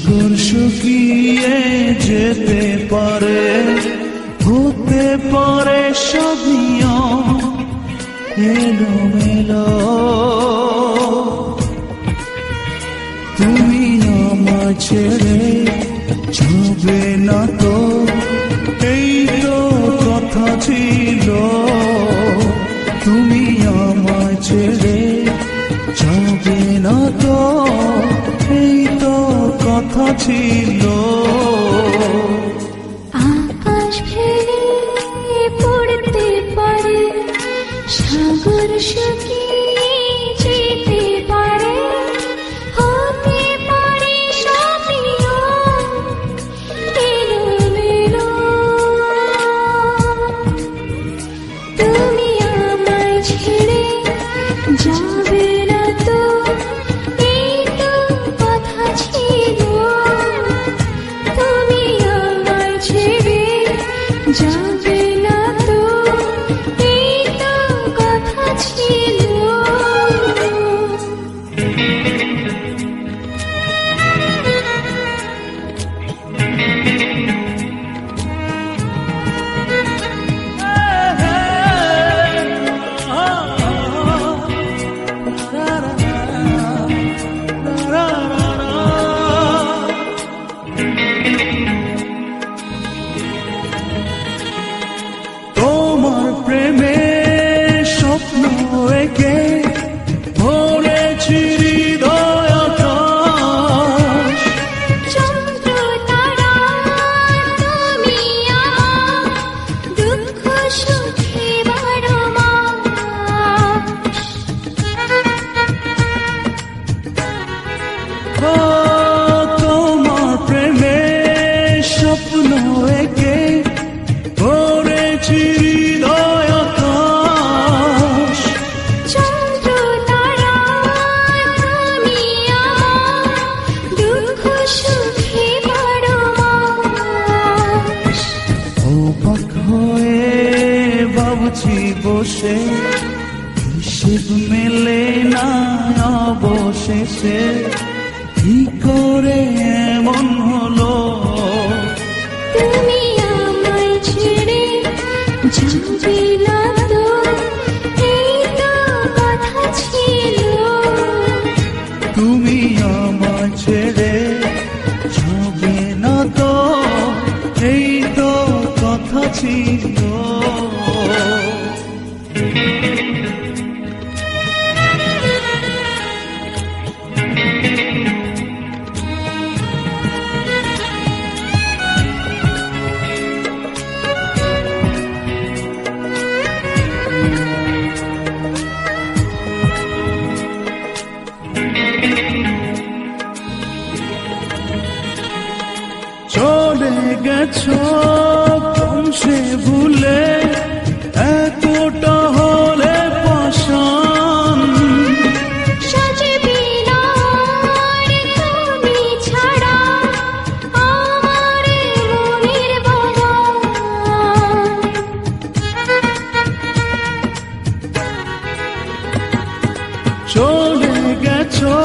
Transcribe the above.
সাগর শুকিয়ে যেতে পারে, হতে পারে সব নিয়ম এলোমেলো। তুমি আমায় ছেড়ে যাবে না তো, এই তো কথা ছিল। তুমি আমায় ছেড়ে যাবে না তো, এই তো কথা ছিল। আকাশ ভেঙে পড়তে পারে, সাগর শুকিয়ে যেতে পারে, হতে পারে সব নিয়ম এলোমেলো। তুমি আমায় ছেড়ে যাবে না তো, এই তো কথা ছিল। তুমি আমায় ছেড়ে যাবে না তো, এই তো কথা ছিল। তোমার প্রেমে স্বপ্ন এঁকে ভরেছি হৃদয় আকাশ। চন্দ্র তারা তুমি আমার, দুঃখ সুখে বারো মাস। ও তোমার প্রেমে স্বপ্ন এঁকে ভরেছি হৃদয় আকাশ। চন্দ্র তারা তুমি আমার, দুঃখ সুখে বারো মাস। অবাক হয়ে ভাবছি বসে, হিসেব মেলে না অবশেষে, কি করে এমন হলো। তুমি আমায় ছেড়ে যাবে না তো, এই তো কথা ছিল। তুমি আমায় ছেড়ে যাবে না তো, এই তো কথা ছিল। চলে গেছো বংশে ভুলে, এতটা হলে পাষাণ। সাজবে না আর তুমি ছাড়া আমার মনের বাগান। চলে গেছো